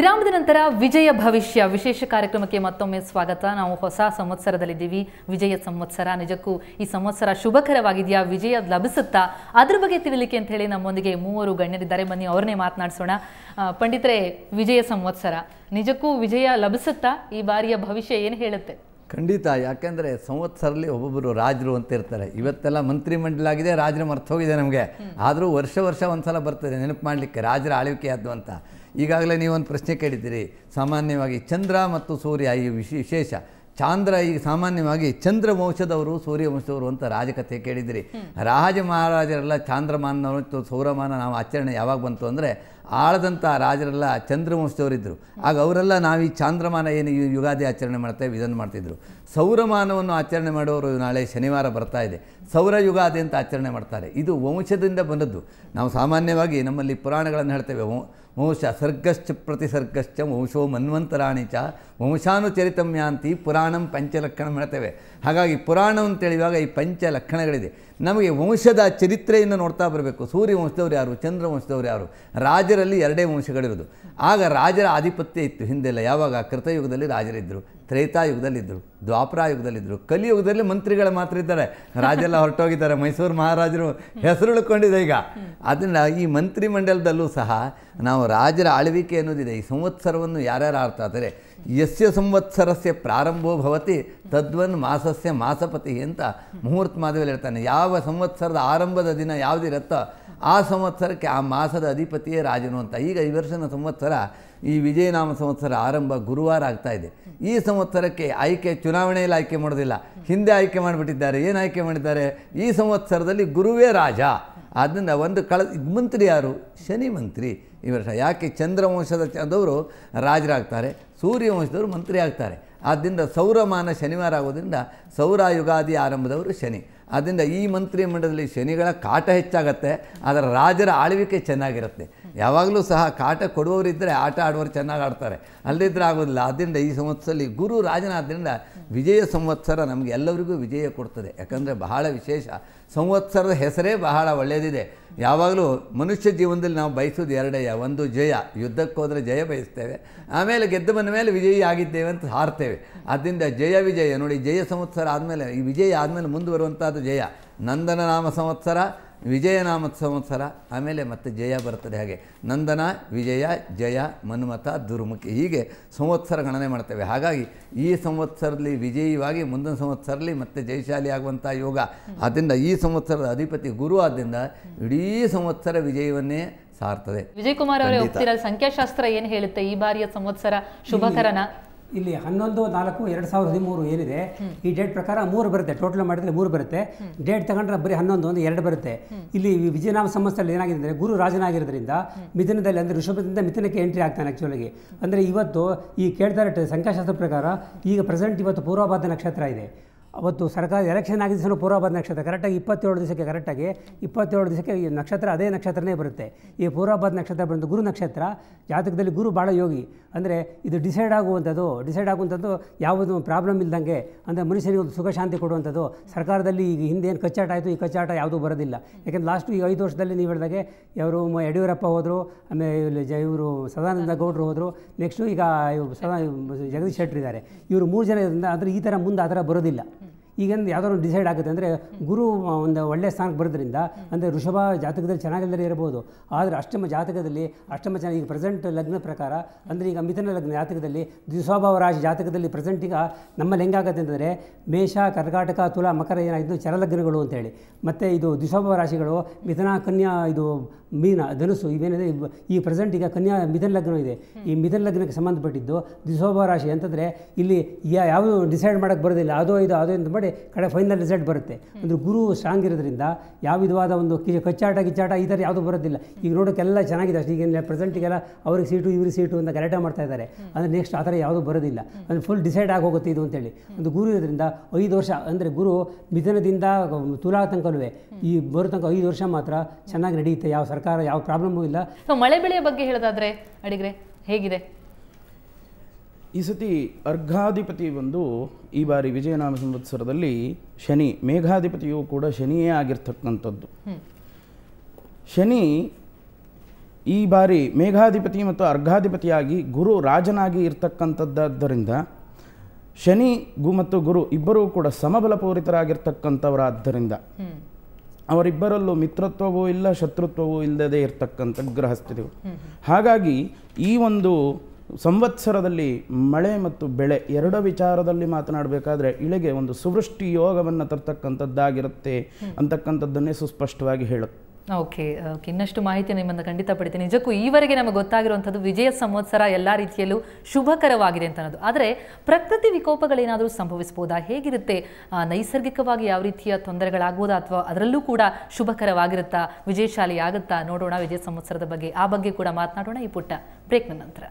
ವಿರಾಮದ ನಂತರ ವಿಜಯ ಭವಿಷ್ಯ ವಿಶೇಷ ಕಾರ್ಯಕ್ರಮಕ್ಕೆ ಮತ್ತೊಮ್ಮೆ ಸ್ವಾಗತ. ನಾವು ಹೊಸ ಸಂವತ್ಸರದಲ್ಲಿದ್ದೀವಿ, ವಿಜಯ ಸಂವತ್ಸರ. ನಿಜಕ್ಕೂ ಈ ಸಂವತ್ಸರ ಶುಭಕರವಾಗಿದೆಯಾ, ವಿಜಯ ಲಭಿಸುತ್ತಾ, ಅದ್ರ ಬಗ್ಗೆ ತಿಳಿಲಿಕ್ಕೆ ಅಂತ ಹೇಳಿ ನಮ್ಮೊಂದಿಗೆ ಮೂವರು ಗಣ್ಯರಿದ್ದಾರೆ. ಬನ್ನಿ ಅವ್ರನ್ನೇ ಮಾತನಾಡಿಸೋಣ. ಪಂಡಿತರೇ, ವಿಜಯ ಸಂವತ್ಸರ ನಿಜಕ್ಕೂ ವಿಜಯ ಲಭಿಸುತ್ತಾ? ಈ ಬಾರಿಯ ಭವಿಷ್ಯ ಏನು ಹೇಳುತ್ತೆ? ಖಂಡಿತ. ಯಾಕೆಂದರೆ ಸಂವತ್ಸರಲ್ಲಿ ಒಬ್ಬೊಬ್ಬರು ರಾಜರು ಅಂತ ಇರ್ತಾರೆ. ಇವತ್ತೆಲ್ಲ ಮಂತ್ರಿಮಂಡಲ ಆಗಿದೆ, ರಾಜರು ಮರ್ತೋಗಿದೆ ನಮಗೆ. ಆದರೂ ವರ್ಷ ಒಂದು ಸಲ ಬರ್ತದೆ ನೆನಪು ಮಾಡಲಿಕ್ಕೆ ರಾಜರ ಆಳ್ವಿಕೆ ಆದ್ದು ಅಂತ. ಈಗಾಗಲೇ ನೀವೊಂದು ಪ್ರಶ್ನೆ ಕೇಳಿದ್ದೀರಿ. ಸಾಮಾನ್ಯವಾಗಿ ಚಂದ್ರ ಮತ್ತು ಸೂರ್ಯ ಈ ವಿಶೇಷ. ಚಾಂದ್ರ ಈಗ ಸಾಮಾನ್ಯವಾಗಿ ಚಂದ್ರ ವಂಶದವರು ಸೂರ್ಯ ವಂಶದವರು ಅಂತ ರಾಜಕಥೆ ಕೇಳಿದಿರಿ. ರಾಜ ಮಹಾರಾಜರೆಲ್ಲ ಚಾಂದ್ರಮಾನ ಮತ್ತು ಸೌರಮಾನ ನಾವು ಆಚರಣೆ ಯಾವಾಗ ಬಂತು ಅಂದರೆ ಆಳದಂಥ ರಾಜರೆಲ್ಲ ಚಂದ್ರವಂಶದವರಿದ್ದರು. ಆಗ ಅವರೆಲ್ಲ ನಾವು ಈ ಚಾಂದ್ರಮಾನ ಏನು ಯುಗಾದಿ ಆಚರಣೆ ಮಾಡ್ತೇವೆ ಇದನ್ನು ಮಾಡ್ತಿದ್ರು. ಸೌರಮಾನವನ್ನು ಆಚರಣೆ ಮಾಡೋರು ನಾಳೆ ಶನಿವಾರ ಬರ್ತಾ ಇದೆ, ಸೌರ ಯುಗಾದಿ ಅಂತ ಆಚರಣೆ ಮಾಡ್ತಾರೆ. ಇದು ವಂಶದಿಂದ ಬಂದದ್ದು. ನಾವು ಸಾಮಾನ್ಯವಾಗಿ ನಮ್ಮಲ್ಲಿ ಪುರಾಣಗಳನ್ನು ಹೇಳ್ತೇವೆ. ವಂಶ ಸರ್ಗಶ್ಚ ಪ್ರತಿಸರ್ಗಶ್ಚ ವಂಶೋ ಮನ್ವಂತರಾಣಿ ಚ ವಂಶಾನುಚರಿತಮ್ಯಾಂತಿ ಪುರಾಣಂ ಪಂಚಲಕ್ಷಣ ಹೇಳ್ತೇವೆ. ಹಾಗಾಗಿ ಪುರಾಣ ಅಂತೇಳಿವಾಗ ಈ ಪಂಚ ಲಕ್ಷಣಗಳಿದೆ. ನಮಗೆ ವಂಶದ ಚರಿತ್ರೆಯನ್ನು ನೋಡ್ತಾ ಬರಬೇಕು. ಸೂರ್ಯ ವಂಶದವ್ರು ಯಾರು, ಚಂದ್ರ ವಂಶದವ್ರು ಯಾರು. ರಾಜರಲ್ಲಿ ಎರಡೇ ವಂಶಗಳಿರೋದು. ಆಗ ರಾಜರ ಆಧಿಪತ್ಯ ಇತ್ತು ಹಿಂದೆಲ್ಲ. ಯಾವಾಗ? ಕೃತಯುಗದಲ್ಲಿ ರಾಜರಿದ್ದರು, ತ್ರೇತಾಯುಗದಲ್ಲಿದ್ದರು, ದ್ವಾಪರಾಯುಗದಲ್ಲಿದ್ದರು, ಕಲಿಯುಗದಲ್ಲಿ ಮಂತ್ರಿಗಳು ಮಾತ್ರ ಇದ್ದಾರೆ. ರಾಜೆಲ್ಲ ಹೊರಟೋಗಿದ್ದಾರೆ. ಮೈಸೂರು ಮಹಾರಾಜರು ಹೆಸರುಳ್ಕೊಂಡಿದೆ ಈಗ. ಅದನ್ನು ಈ ಮಂತ್ರಿಮಂಡಲದಲ್ಲೂ ಸಹ ನಾವು ರಾಜರ ಆಳ್ವಿಕೆ ಅನ್ನೋದಿದೆ. ಈ ಸಂವತ್ಸರವನ್ನು ಯಾರ್ಯಾರು ಆಡ್ತಾರೆ? ಯಸ್ಯ ಸಂವತ್ಸರಸ್ಯ ಪ್ರಾರಂಭೋ ಭವತಿ ತದ್ವನ್ ಮಾಸಸ್ಯ ಮಾಸಪತಿ ಅಂತ ಮುಹೂರ್ತ ಮಾಧವಲ್ಲಿ ಹೇಳ್ತಾನೆ. ಯಾವ ಸಂವತ್ಸರದ ಆರಂಭದ ದಿನ ಯಾವುದಿರುತ್ತೋ ಆ ಸಂವತ್ಸರಕ್ಕೆ ಆ ಮಾಸದ ಅಧಿಪತಿಯೇ ರಾಜನು ಅಂತ. ಈಗ ಈ ವರ್ಷದ ಸಂವತ್ಸರ, ಈ ವಿಜಯನಾಮ ಸಂವತ್ಸರ ಆರಂಭ ಗುರುವಾರ ಆಗ್ತಾ ಇದೆ. ಈ ಸಂವತ್ಸರಕ್ಕೆ ಚುನಾವಣೆಯಲ್ಲಿ ಆಯ್ಕೆ ಮಾಡೋದಿಲ್ಲ, ಹಿಂದೆ ಆಯ್ಕೆ ಮಾಡಿಬಿಟ್ಟಿದ್ದಾರೆ. ಏನು ಆಯ್ಕೆ ಮಾಡಿದ್ದಾರೆ? ಈ ಸಂವತ್ಸರದಲ್ಲಿ ಗುರುವೇ ರಾಜ. ಆದ್ದರಿಂದ ಮಂತ್ರಿ ಯಾರು? ಶನಿ ಮಂತ್ರಿ ಈ ವರ್ಷ. ಯಾಕೆ? ಚಂದ್ರವಂಶದವರು ರಾಜರಾಗ್ತಾರೆ, ಸೂರ್ಯವಂಶದವರು ಮಂತ್ರಿ ಆಗ್ತಾರೆ. ಆದ್ದರಿಂದ ಸೌರಮಾನ ಶನಿವಾರ ಆಗೋದ್ರಿಂದ ಸೌರ ಯುಗಾದಿ ಆರಂಭದವರು ಶನಿ. ಆದ್ದರಿಂದ ಈ ಮಂತ್ರಿಮಂಡಲದಲ್ಲಿ ಶನಿಗಳ ಕಾಟ ಹೆಚ್ಚಾಗತ್ತೆ, ಅದರ ರಾಜರ ಆಳ್ವಿಕೆ ಚೆನ್ನಾಗಿರುತ್ತೆ. ಯಾವಾಗಲೂ ಸಹ ಕಾಟ ಕೊಡುವವರಿದ್ದರೆ ಆಟ ಆಡುವವರು ಚೆನ್ನಾಗಿ ಆಡ್ತಾರೆ, ಅಲ್ಲದಿದ್ದರೆ ಆಗೋದಿಲ್ಲ. ಆದ್ದರಿಂದ ಈ ಸಂವತ್ಸರದಲ್ಲಿ ಗುರು ರಾಜನಾದ್ದರಿಂದ ವಿಜಯ ಸಂವತ್ಸರ ನಮಗೆ ಎಲ್ಲರಿಗೂ ವಿಜಯ ಕೊಡ್ತದೆ. ಯಾಕಂದರೆ ಬಹಳ ವಿಶೇಷ. ಸಂವತ್ಸರದ ಹೆಸರೇ ಬಹಳ ಒಳ್ಳೆಯದಿದೆ. ಯಾವಾಗಲೂ ಮನುಷ್ಯ ಜೀವನದಲ್ಲಿ ನಾವು ಬಯಸೋದು ಎರಡೇ. ಒಂದು ಜಯ, ಯುದ್ಧಕ್ಕೆ ಹೋದರೆ ಜಯ ಬಯಸ್ತೇವೆ. ಆಮೇಲೆ ಗೆದ್ದು ಬಂದ ಮೇಲೆ ವಿಜಯಿ ಆಗಿದ್ದೇವೆ ಅಂತ ಹಾರ್ತೇವೆ. ಆದ್ದರಿಂದ ಜಯ ವಿಜಯ ನೋಡಿ. ಜಯ ಸಂವತ್ಸರ ಆದಮೇಲೆ, ಈ ವಿಜಯ ಆದಮೇಲೆ ಮುಂದುವರುವಂಥದ್ದು ಜಯ. ನಂದನ ನಾಮ ಸಂವತ್ಸರ, ವಿಜಯನಾಮ ಸಂವತ್ಸರ, ಆಮೇಲೆ ಮತ್ತೆ ಜಯ ಬರ್ತದೆ. ಹಾಗೆ ನಂದನ, ವಿಜಯ, ಜಯ, ಮನ್ಮಥ, ದುರ್ಮುಖಿ, ಹೀಗೆ ಸಂವತ್ಸರ ಗಣನೆ ಮಾಡ್ತೇವೆ. ಹಾಗಾಗಿ ಈ ಸಂವತ್ಸರದಲ್ಲಿ ವಿಜಯವಾಗಿ ಮುಂದಿನ ಸಂವತ್ಸರದಲ್ಲಿ ಮತ್ತೆ ಜಯಶಾಲಿ ಆಗುವಂಥ ಯೋಗ. ಆದ್ದರಿಂದ ಈ ಸಂವತ್ಸರದ ಅಧಿಪತಿ ಗುರು ಆದ್ದರಿಂದ ಇಡೀ ಸಂವತ್ಸರ ವಿಜಯವನ್ನೇ ಸಾರ್ತದೆ. ವಿಜಯ್ ಕುಮಾರ್ ಅವರೇ, ಹೋಗ್ತಿರೋ ಸಂಖ್ಯಾಶಾಸ್ತ್ರ ಏನು ಹೇಳುತ್ತೆ? ಈ ಬಾರಿಯ ಸಂವತ್ಸರ ಶುಭಕರನ? ಇಲ್ಲಿ 11/4/2013 ಏನಿದೆ ಈ ಡೇಟ್ ಪ್ರಕಾರ 3 ಬರುತ್ತೆ. ಟೋಟಲ್ ಮಾಡಿದರೆ 3 ಬರುತ್ತೆ. ಡೇಟ್ ತಗೊಂಡ್ರೆ ಬರೀ 11/1/2 ಬರುತ್ತೆ. ಇಲ್ಲಿ ವಿಜಯನಾಮ ಸಂವತ್ಸರದಲ್ಲಿ ಏನಾಗಿದೆ ಅಂದರೆ ಗುರು ರಾಜನಾಗಿರೋದ್ರಿಂದ ಮಿಥುನದಲ್ಲಿ ಅಂದರೆ ಋಷಭದಿಂದ ಮಿಥುನಕ್ಕೆ ಎಂಟ್ರಿ ಆಗ್ತಾನೆ. ಆ್ಯಕ್ಚುಲಾಗಿ ಅಂದರೆ ಇವತ್ತು ಈ ಕೇಳ್ತಾ ಇರೋ ಸಂಖ್ಯಾಶಾಸ್ತ್ರ ಪ್ರಕಾರ ಈಗ ಪ್ರೆಸೆಂಟ್ ಇವತ್ತು ಪೂರ್ವಭಾದ್ರ ನಕ್ಷತ್ರ ಇದೆ. ಅವತ್ತು ಸರ್ಕಾರ ಎಲೆಕ್ಷನ್ ಆಗಿದ್ದ ದಿವಸ ಪೂರ್ವಭಾದ್ರ ನಕ್ಷತ್ರ ಕರೆಕ್ಟಾಗಿ 27 ದಿವಸಕ್ಕೆ ಈ ನಕ್ಷತ್ರ ಅದೇ ನಕ್ಷತ್ರನೇ ಬರುತ್ತೆ. ಈ ಪೂರ್ವಭಾದ್ರ ನಕ್ಷತ್ರ ಬಂದು ಗುರು ನಕ್ಷತ್ರ. ಜಾತಕದಲ್ಲಿ ಗುರು ಭಾಳ ಯೋಗಿ. ಅಂದರೆ ಇದು ಡಿಸೈಡ್ ಆಗುವಂಥದ್ದು ಯಾವುದೂ ಪ್ರಾಬ್ಲಮ್ ಇಲ್ದಂಗೆ, ಅಂದರೆ ಮನುಷ್ಯನಿಗೆ ಒಂದು ಸುಖ ಶಾಂತಿ ಕೊಡುವಂಥದ್ದು. ಸರ್ಕಾರದಲ್ಲಿ ಈಗ ಹಿಂದೆ ಏನು ಕಚ್ಚಾಟ ಆಯಿತು, ಈ ಕಚ್ಚಾಟ ಯಾವುದೂ ಬರೋದಿಲ್ಲ. ಯಾಕೆಂದರೆ ಲಾಸ್ಟು ಈಗ 5 ವರ್ಷದಲ್ಲಿ ನೀವು ಹೇಳಿದಾಗೆ ಇವರು ಯಡಿಯೂರಪ್ಪ ಹೋದರು, ಆಮೇಲೆ ಇವರು ಸದಾನಂದ ಗೌಡರು ಹೋದರು, ನೆಕ್ಸ್ಟು ಈಗ ಜಗದೀಶ್ ಶೆಟ್ಟರ್ ಇದ್ದಾರೆ. ಇವರು 3 ಜನ ಇರೋದ್ರಿಂದ ಅಂದರೆ ಈ ಥರ ಮುಂದೆ ಆ ಥರ ಬರೋದಿಲ್ಲ. ಈಗಂದು ಯಾವುದಾದ್ರು ಡಿಸೈಡ್ ಆಗುತ್ತೆ ಅಂದರೆ ಗುರು ಒಂದು ಒಳ್ಳೆಯ ಸ್ಥಾನಕ್ಕೆ ಬರೋದ್ರಿಂದ, ಅಂದರೆ ಋಷಭ ಜಾತಕದಲ್ಲಿ ಚೆನ್ನಾಗಿಲ್ಲದೇ ಇರ್ಬೋದು, ಆದರೆ ಅಷ್ಟಮ ಜಾತಕದಲ್ಲಿ ಚೆನ್ನಾಗಿ ಈಗ ಪ್ರೆಸೆಂಟ್ ಲಗ್ನ ಪ್ರಕಾರ ಅಂದರೆ ಈಗ ಮಿಥುನ ಲಗ್ನ ಜಾತಕದಲ್ಲಿ ದ್ವಿಸ್ವಭಾವ ರಾಶಿ ಜಾತಕದಲ್ಲಿ ಪ್ರೆಸೆಂಟ್ ಈಗ ನಮ್ಮಲ್ಲಿ ಹೆಂಗಾಗುತ್ತೆ ಅಂತಂದರೆ ಮೇಷ, ಕರ್ಕಾಟಕ, ತುಲಾ, ಮಕರ ಏನಾಯಿತು ಚರಲಗ್ನಗಳು ಅಂತೇಳಿ. ಮತ್ತು ಇದು ದ್ವಿಸ್ವಭಾವ ರಾಶಿಗಳು ಮಿಥುನ, ಕನ್ಯಾ, ಇದು ಮೀನ, ಧನುಸು ಇವೇನಿದೆ ಈ ಪ್ರೆಸೆಂಟ್ ಈಗ ಕನ್ಯಾ ಮಿಥುನ ಲಗ್ನ ಇದೆ. ಈ ಮಿಥುನ ಲಗ್ನಕ್ಕೆ ಸಂಬಂಧಪಟ್ಟಿದ್ದು ದ್ವಿಸ್ವಭಾವ ರಾಶಿ ಅಂತಂದರೆ ಇಲ್ಲಿ ಯಾವುದು ಡಿಸೈಡ್ ಮಾಡೋಕ್ಕೆ ಬರೋದಿಲ್ಲ. ಅದೋ ಅಂತ ಮಾಡಿ ಕಡೆ ಫೈನಲ್ ರಿಸಲ್ಟ್ ಬರುತ್ತೆ. ಅಂದರೆ ಗುರು ಸ್ಟ್ರಾಂಗ್ ಇರೋದ್ರಿಂದ ಯಾವ ವಿಧವಾದ ಒಂದು ಕಚ್ಚಾಟ ಈ ಥರ ಯಾವುದೂ ಬರೋದಿಲ್ಲ. ಈಗ ನೋಡೋಕ್ಕೆಲ್ಲ ಚೆನ್ನಾಗಿದೆ ಅಷ್ಟೇ. ಈಗ ಪ್ರೆಸೆಂಟಿಗೆಲ್ಲ ಅವ್ರಿಗೆ ಸೀಟು ಇವ್ರಿಗೆ ಸೀಟು ಅಂತ ಗಲಾಟೆ ಮಾಡ್ತಾ ಇದ್ದಾರೆ. ಅಂದರೆ ನೆಕ್ಸ್ಟ್ ಆ ಥರ ಯಾವುದೂ ಬರೋದಿಲ್ಲ. ಅಂದರೆ ಫುಲ್ ಡಿಸೈಡ್ ಆಗೋಗುತ್ತೆ ಇದು ಅಂತೇಳಿ. ಒಂದು ಗುರು ಇರೋದ್ರಿಂದ 5 ವರ್ಷ ಅಂದರೆ ಗುರು ಮಿಥುನದಿಂದ ತುಲಾ ತನಕವೇ ಈ ಬರೋ ತನಕ 5 ವರ್ಷ ಮಾತ್ರ ಚೆನ್ನಾಗಿ ನಡೆಯುತ್ತೆ. ಯಾವ ಸರ್ಕಾರ ಯಾವ ಪ್ರಾಬ್ಲಮ್ಮೂ ಇಲ್ಲ. ಮಳೆ ಬೆಳೆಯ ಬಗ್ಗೆ ಹೇಳೋದಾದ್ರೆ ಅಡಿಗ್ರೆ ಹೇಗಿದೆ? ಈ ಸತಿ ಅರ್ಘಾಧಿಪತಿ ಬಂದು ಈ ಬಾರಿ ವಿಜಯನಾಮ ಸಂವತ್ಸರದಲ್ಲಿ ಶನಿ, ಮೇಘಾಧಿಪತಿಯೂ ಕೂಡ ಶನಿಯೇ ಆಗಿರ್ತಕ್ಕಂಥದ್ದು. ಶನಿ ಈ ಬಾರಿ ಮೇಘಾಧಿಪತಿ ಮತ್ತು ಅರ್ಘಾಧಿಪತಿಯಾಗಿ ಗುರು ರಾಜನಾಗಿ ಇರ್ತಕ್ಕಂಥದ್ದಾದ್ದರಿಂದ ಶನಿ ಮತ್ತು ಗುರು ಇಬ್ಬರೂ ಕೂಡ ಸಮಬಲಪೂರಿತರಾಗಿರ್ತಕ್ಕಂಥವರಾದ್ದರಿಂದ ಅವರಿಬ್ಬರಲ್ಲೂ ಮಿತ್ರತ್ವವೂ ಇಲ್ಲ ಶತ್ರುತ್ವವೂ ಇಲ್ಲದೇ ಇರತಕ್ಕಂಥ ಗ್ರಹಸ್ಥಿತಿಗಳು. ಹಾಗಾಗಿ ಈ ಒಂದು ಸಂವತ್ಸರದಲ್ಲಿ ಮಳೆ ಮತ್ತು ಬೆಳೆ ಎರಡ ವಿಚಾರದಲ್ಲಿ ಮಾತನಾಡಬೇಕಾದ್ರೆ ಇಳೆಗೆ ಒಂದು ಸುವೃಷ್ಟಿ ಯೋಗವನ್ನು ತರ್ತಕ್ಕಂಥದ್ದಾಗಿರುತ್ತೆ ಅಂತಕ್ಕಂಥದ್ದನ್ನೇ ಸುಸ್ಪಷ್ಟವಾಗಿ ಹೇಳುತ್ತೆ. ಓಕೆ, ಇನ್ನಷ್ಟು ಮಾಹಿತಿ ನಿಮ್ಮನ್ನು ಖಂಡಿತ ಪಡಿತೀನಿ. ನಿಜಕ್ಕೂ ಈವರೆಗೆ ನಮಗೆ ಗೊತ್ತಾಗಿರುವಂಥದ್ದು ವಿಜಯ ಸಂವತ್ಸರ ಎಲ್ಲ ರೀತಿಯಲ್ಲೂ ಶುಭಕರವಾಗಿದೆ ಅಂತ ಅನ್ನೋದು. ಆದರೆ ಪ್ರಕೃತಿ ವಿಕೋಪಗಳೇನಾದರೂ ಸಂಭವಿಸಬಹುದಾ, ಹೇಗಿರುತ್ತೆ, ನೈಸರ್ಗಿಕವಾಗಿ ಯಾವ ರೀತಿಯ ತೊಂದರೆಗಳಾಗ್ಬೋದಾ, ಅಥವಾ ಅದರಲ್ಲೂ ಕೂಡ ಶುಭಕರವಾಗಿರುತ್ತಾ, ವಿಜಯಶಾಲಿ ಆಗುತ್ತಾ, ನೋಡೋಣ ವಿಜಯ ಸಂವತ್ಸರದ ಬಗ್ಗೆ. ಆ ಬಗ್ಗೆ ಕೂಡ ಮಾತನಾಡೋಣ ಈ ಪುಟ್ಟ ಬ್ರೇಕ್ನ ನಂತರ.